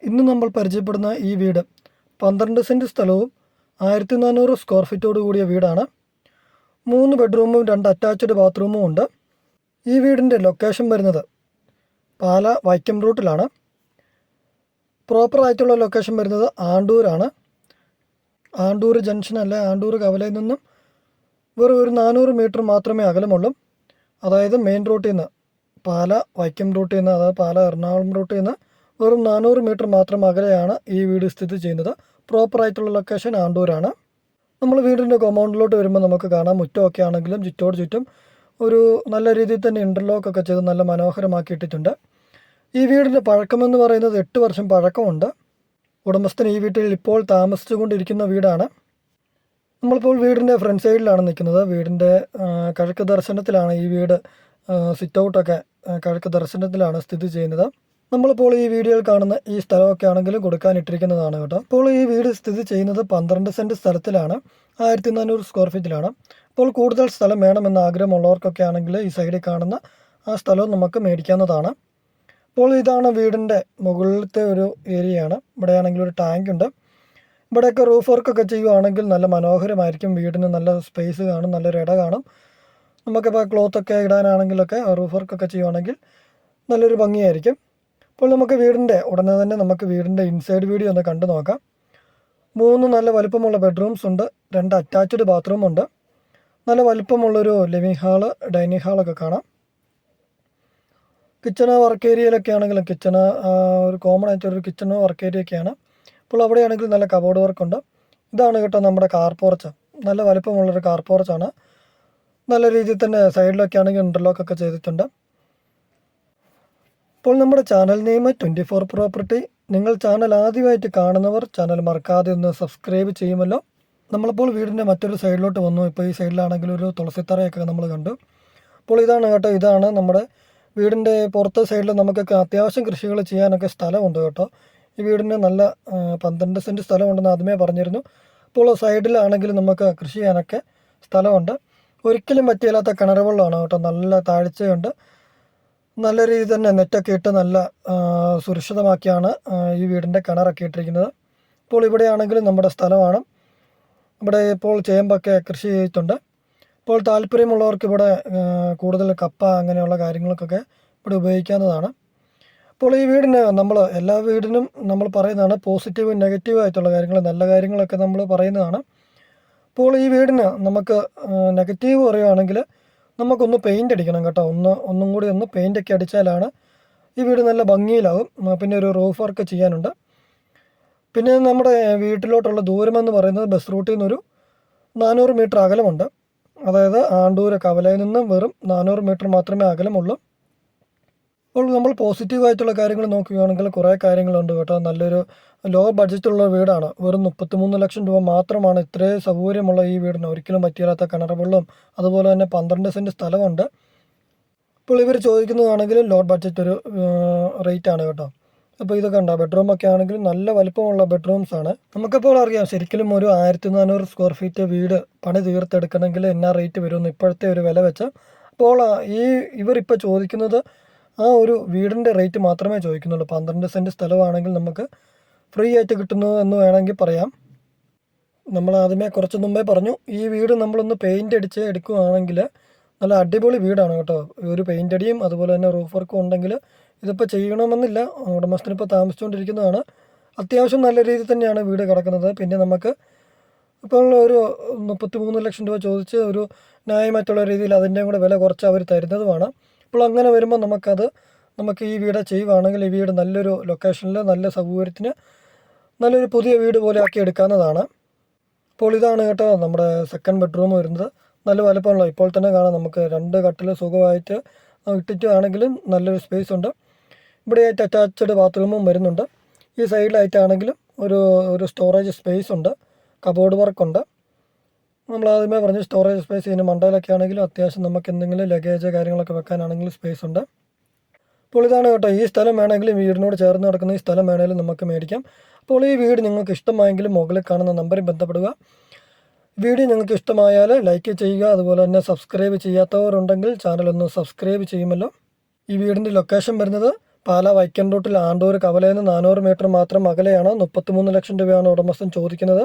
ഇന്ന് നമ്മൾ പരിചയപ്പെടുന്ന ഈ വീട് 12 സെൻറ് സ്ഥലവും 1400 സ്ക്വയർ ഫീറ്റോട് കൂടിയ വീടാണ്. 3 ബെഡ്റൂമും 2 അറ്റാച്ച്ഡ് ബാത്റൂമും ഉണ്ട്. ഈ വീടിൻ്റെ ലൊക്കേഷൻ വരുന്നത് പാല വൈക്കം റൂട്ടിലാണ്. പ്രോപ്പറായിട്ടുള്ള ലൊക്കേഷൻ വരുന്നത് ആണ്ടൂരാണ്. ആണ്ടൂർ ജംഗ്ഷൻ അല്ലെ ആണ്ടൂർ കവലയിൽ നിന്നും വെറും ഒരു 400 മീറ്റർ മാത്രമേ അകലമുള്ളൂ. അതായത് മെയിൻ റൂട്ടിൽ നിന്ന് പാല വൈക്കം റൂട്ടിൽ നിന്ന്, അതായത് പാല എറണാകുളം റൂട്ടിൽ നിന്ന് വെറും 400 മീറ്റർ മാത്രം അകലെയാണ് ഈ വീട് സ്ഥിതി ചെയ്യുന്നത്. പ്രോപ്പറായിട്ടുള്ള ലൊക്കേഷൻ ആണ്ടൂരാണ്. നമ്മൾ വീടിൻ്റെ കോമ്പൗണ്ടിലോട്ട് വരുമ്പോൾ നമുക്ക് കാണാം, മുറ്റമൊക്കെ ആണെങ്കിലും ചുറ്റോട് ചുറ്റും ഒരു നല്ല രീതിയിൽ തന്നെ ഇൻ്റർലോക്കൊക്കെ ചെയ്ത് നല്ല മനോഹരമാക്കിയിട്ടിട്ടുണ്ട്. ഈ വീടിൻ്റെ പഴക്കമെന്ന് പറയുന്നത് 8 വർഷം പഴക്കമുണ്ട്. ഉടമസ്ഥൻ ഈ വീട്ടിൽ ഇപ്പോൾ താമസിച്ചു കൊണ്ടിരിക്കുന്ന വീടാണ്. നമ്മളിപ്പോൾ വീടിൻ്റെ ഫ്രണ്ട് സൈഡിലാണ് നിൽക്കുന്നത്. വീടിൻ്റെ കിഴക്ക് ദർശനത്തിലാണ് ഈ വീട്. സിറ്റ് ഔട്ടൊക്കെ കിഴക്ക് ദർശനത്തിലാണ് സ്ഥിതി ചെയ്യുന്നത്. നമ്മളിപ്പോൾ ഈ വീഡിയോയിൽ കാണുന്ന ഈ സ്ഥലമൊക്കെ ആണെങ്കിലും കൊടുക്കാനിട്ടിരിക്കുന്നതാണ് കേട്ടോ. ഇപ്പോൾ ഈ വീട് സ്ഥിതി ചെയ്യുന്നത് 12 സെൻറ് സ്ഥലത്തിലാണ്, 1400 സ്ക്വയർ ഫീറ്റിലാണ്. അപ്പോൾ കൂടുതൽ സ്ഥലം വേണമെന്ന് ആഗ്രഹമുള്ളവർക്കൊക്കെ ആണെങ്കിൽ ഈ സൈഡിൽ കാണുന്ന ആ സ്ഥലവും നമുക്ക് മേടിക്കാവുന്നതാണ്. അപ്പോൾ ഇതാണ് വീടിൻ്റെ മുകളിലത്തെ ഒരു ഏരിയയാണ്. ഇവിടെയാണെങ്കിൽ ഒരു ടാങ്ക് ഉണ്ട്. ഇവിടെയൊക്കെ റൂഫ് വർക്കൊക്കെ ചെയ്യുകയാണെങ്കിൽ നല്ല മനോഹരമായിരിക്കും. വീടിന് നല്ല സ്പേസ് കാണും, നല്ലൊരു ഇട കാണും. നമുക്കിപ്പോൾ ക്ലോത്തൊക്കെ ഇടാനാണെങ്കിലൊക്കെ റൂഫ് വർക്കൊക്കെ ചെയ്യുകയാണെങ്കിൽ നല്ലൊരു ഭംഗിയായിരിക്കും. അപ്പോൾ നമുക്ക് ഉടനെ തന്നെ നമുക്ക് വീടിൻ്റെ ഇൻസൈഡ് വീഡിയോ ഒന്ന് കണ്ടു നോക്കാം. 3 നല്ല വലുപ്പമുള്ള ബെഡ്റൂംസ് ഉണ്ട്, 2 അറ്റാച്ച്ഡ് ബാത്റൂം ഉണ്ട്. നല്ല വലുപ്പമുള്ളൊരു ലിവിങ് ഹാള്, ഡൈനിങ് ഹാളൊക്കെ കാണാം. കിച്ചണ് വർക്ക് ഏരിയയിലൊക്കെ ആണെങ്കിലും കിച്ചണ് ഒരു കോമൺ ആയിട്ടൊരു കിച്ചണ് വർക്ക് ഏരിയ ഒക്കെയാണ്. അപ്പോൾ അവിടെയാണെങ്കിൽ നല്ല കബോർഡ് വർക്കുണ്ട്. ഇതാണ് കേട്ടോ നമ്മുടെ കാർ പോർച്ച്. നല്ല വലുപ്പമുള്ളൊരു കാർ പോർച്ചാണ്. നല്ല രീതിയിൽ തന്നെ സൈഡിലൊക്കെ ആണെങ്കിൽ ഇൻ്റർലോക്കൊക്കെ ചെയ്തിട്ടുണ്ട്. ഇപ്പോൾ നമ്മുടെ ചാനൽ നെയിം 24 പ്രോപ്പർട്ടി. നിങ്ങൾ ചാനൽ ആദ്യമായിട്ട് കാണുന്നവർ ചാനൽ മറക്കാതെ ഒന്ന് സബ്സ്ക്രൈബ് ചെയ്യുമല്ലോ. നമ്മളിപ്പോൾ വീടിൻ്റെ മറ്റൊരു സൈഡിലോട്ട് വന്നു. ഇപ്പോൾ ഈ സൈഡിലാണെങ്കിൽ ഒരു തുളസിത്തറയൊക്കെ നമ്മൾ കണ്ടു. അപ്പോൾ ഇതാണ് കേട്ടോ, ഇതാണ് നമ്മുടെ വീടിൻ്റെ പുറത്തെ സൈഡിൽ നമുക്കൊക്കെ അത്യാവശ്യം കൃഷികൾ ചെയ്യാനൊക്കെ സ്ഥലമുണ്ട് കേട്ടോ. ഈ വീടിന് നല്ല 12 സെൻറ് സ്ഥലമുണ്ടെന്ന് ആദ്യമേ പറഞ്ഞിരുന്നു. അപ്പോൾ സൈഡിലാണെങ്കിൽ നമുക്ക് കൃഷി ചെയ്യാനൊക്കെ സ്ഥലമുണ്ട്. ഒരിക്കലും പറ്റിയില്ലാത്ത കിണർ വെള്ളമാണ് കേട്ടോ. നല്ല താഴ്ചയുണ്ട്. നല്ല രീതിയിൽ തന്നെ നെറ്റൊക്കെ ഇട്ട് നല്ല സുരക്ഷിതമാക്കിയാണ് ഈ വീടിൻ്റെ കിണറൊക്കെ ഇട്ടിരിക്കുന്നത്. ഇപ്പോൾ ഇവിടെയാണെങ്കിലും നമ്മുടെ സ്ഥലമാണ്. ഇവിടെ ഇപ്പോൾ ചേമ്പൊക്കെ കൃഷി ചെയ്തിട്ടുണ്ട്. ഇപ്പോൾ താല്പര്യമുള്ളവർക്ക് ഇവിടെ കൂടുതൽ കപ്പ അങ്ങനെയുള്ള കാര്യങ്ങൾക്കൊക്കെ ഇവിടെ ഉപയോഗിക്കാവുന്നതാണ്. അപ്പോൾ ഈ വീടിന് എല്ലാ വീടിനും നമ്മൾ പറയുന്നതാണ് പോസിറ്റീവ് നെഗറ്റീവ് ആയിട്ടുള്ള കാര്യങ്ങൾ, നല്ല കാര്യങ്ങളൊക്കെ നമ്മൾ പറയുന്നതാണ്. അപ്പോൾ ഈ വീടിന് നമുക്ക് നെഗറ്റീവ് പറയുകയാണെങ്കിൽ നമുക്കൊന്ന് പെയിൻ്റ് അടിക്കണം കേട്ടോ. ഒന്നും കൂടി ഒന്ന് പെയിൻ്റൊക്കെ അടിച്ചാലാണ് ഈ വീട് നല്ല ഭംഗിയിലാവും. പിന്നെ ഒരു റൂഫ് വർക്ക് ചെയ്യാനുണ്ട്. പിന്നെ നമ്മുടെ വീട്ടിലോട്ടുള്ള ദൂരമെന്ന് പറയുന്നത് ബസ് റൂട്ടിൽ നിന്നൊരു 400 മീറ്റർ അകലമുണ്ട്. അതായത് ആണ്ടൂർ കവലയിൽ നിന്നും വെറും 400 മീറ്റർ മാത്രമേ അകലമുള്ളൂ. അപ്പോൾ നമ്മൾ പോസിറ്റീവായിട്ടുള്ള കാര്യങ്ങൾ നോക്കുകയാണെങ്കിൽ കുറേ കാര്യങ്ങളുണ്ട് കേട്ടോ. നല്ലൊരു ലോ ബഡ്ജറ്റുള്ള വീടാണ്. വെറും 33 ലക്ഷം രൂപ മാത്രമാണ് ഇത്രയും സൗകര്യമുള്ള ഈ വീടിന്. ഒരിക്കലും പറ്റിയാത്ത കിണർ വെള്ളവും അതുപോലെ തന്നെ 12 സെൻറ് സ്ഥലമുണ്ട്. ഇപ്പോൾ ഇവർ ചോദിക്കുന്നതാണെങ്കിലും ലോ ബഡ്ജറ്റ് ഒരു റേറ്റാണ് കേട്ടോ. അപ്പോൾ ഇതൊക്കെ ഉണ്ട്. ബെഡ്റൂമൊക്കെ ആണെങ്കിലും നല്ല വലിപ്പമുള്ള ബെഡ്റൂംസ് ആണ്. നമുക്കിപ്പോൾ അറിയാം ശരിക്കും ഒരു 1400 സ്ക്വയർ ഫീറ്റ് വീട് പണി തീർത്തെടുക്കണമെങ്കിൽ എന്നാ റേറ്റ് വരുമെന്ന് ഇപ്പോഴത്തെ ഒരു വില വെച്ച്. അപ്പോൾ ഇവരിപ്പോൾ ചോദിക്കുന്നത് ആ ഒരു വീടിൻ്റെ റേറ്റ് മാത്രമേ ചോദിക്കുന്നുള്ളൂ. 12 സെൻറ് സ്ഥലമാണെങ്കിൽ നമുക്ക് ഫ്രീ ആയിട്ട് കിട്ടുന്നു എന്ന് വേണമെങ്കിൽ പറയാം. നമ്മൾ ആദ്യമേ കുറച്ച് മുമ്പേ പറഞ്ഞു, ഈ വീട് നമ്മളൊന്ന് പെയിൻ്റ് അടിച്ച് എടുക്കുകയാണെങ്കിൽ നല്ല അടിപൊളി വീടാണ് കേട്ടോ. ഒരു പെയിൻ്റ് അടിയും അതുപോലെ തന്നെ റൂഫ് വർക്കും ഉണ്ടെങ്കിൽ ഇതിപ്പോൾ ചെയ്യണമെന്നില്ല. ഉടമസ്ഥനിപ്പോൾ താമസിച്ചുകൊണ്ടിരിക്കുന്നതാണ്. അത്യാവശ്യം നല്ല രീതിയിൽ തന്നെയാണ് വീട് കിടക്കുന്നത്. പിന്നെ നമുക്ക് ഇപ്പോൾ ഒരു 33 ലക്ഷം രൂപ ചോദിച്ച് ഒരു ന്യായമായിട്ടുള്ള രീതിയിൽ അതിൻ്റെയും കൂടെ വില കുറച്ച് അവർ തരുന്നതുമാണ്. അപ്പോൾ അങ്ങനെ വരുമ്പോൾ നമുക്ക് ഈ വീട് ചെയ്യുകയാണെങ്കിൽ ഈ വീട് നല്ലൊരു ലൊക്കേഷനിൽ നല്ല സൗകര്യത്തിന് നല്ലൊരു പുതിയ വീട് പോലെ ആക്കി എടുക്കാവുന്നതാണ്. അപ്പോൾ ഇതാണ് കേട്ടോ നമ്മുടെ സെക്കൻഡ് ബെഡ്റൂം വരുന്നത്. നല്ല വലുപ്പമുള്ള, ഇപ്പോൾ തന്നെ കാണാം നമുക്ക് 2 കട്ടിൽ സുഖമായിട്ട് ഇട്ടിട്ടാണെങ്കിലും നല്ലൊരു സ്പേസ് ഉണ്ട്. ഇവിടെയായിട്ട് അറ്റാച്ച്ഡ് ബാത്റൂമും വരുന്നുണ്ട്. ഈ സൈഡിലായിട്ടാണെങ്കിലും ഒരു സ്റ്റോറേജ് സ്പേസ് ഉണ്ട്, കബോർഡ് വർക്കുണ്ട്. നമ്മൾ ആദ്യമേ പറഞ്ഞു സ്റ്റോറേജ് സ്പേസ്. ഇതിന് മണ്ടയിലൊക്കെ ആണെങ്കിലും അത്യാവശ്യം നമുക്ക് എന്തെങ്കിലും ലഗേജ് കാര്യങ്ങളൊക്കെ വെക്കാനാണെങ്കിലും സ്പേസ് ഉണ്ട്. അപ്പോൾ ഇതാണ് കേട്ടോ, ഈ സ്ഥലം വേണമെങ്കിലും വീടിനോട് ചേർന്ന് കിടക്കുന്ന ഈ സ്ഥലം വേണമെങ്കിലും നമുക്ക് മേടിക്കാം. അപ്പോൾ ഈ വീട് നിങ്ങൾക്ക് ഇഷ്ടമായെങ്കിലും മുകളിൽ കാണുന്ന നമ്പറിൽ ബന്ധപ്പെടുക. വീഡിയോ നിങ്ങൾക്ക് ഇഷ്ടമായാൽ ലൈക്ക് ചെയ്യുക. അതുപോലെ തന്നെ സബ്സ്ക്രൈബ് ചെയ്യാത്തവരുണ്ടെങ്കിൽ ചാനൽ ഒന്ന് സബ്സ്ക്രൈബ് ചെയ്യുമല്ലോ. ഈ വീടിൻ്റെ ലൊക്കേഷൻ വരുന്നത് പാലാ വൈക്കം റൂട്ടിൽ ആണ്ടൂർ കവലയിൽ നിന്ന് 400 മീറ്റർ മാത്രം അകലെയാണ്. 33 ലക്ഷം രൂപയാണ് ഉടമസ്ഥൻ ചോദിക്കുന്നത്.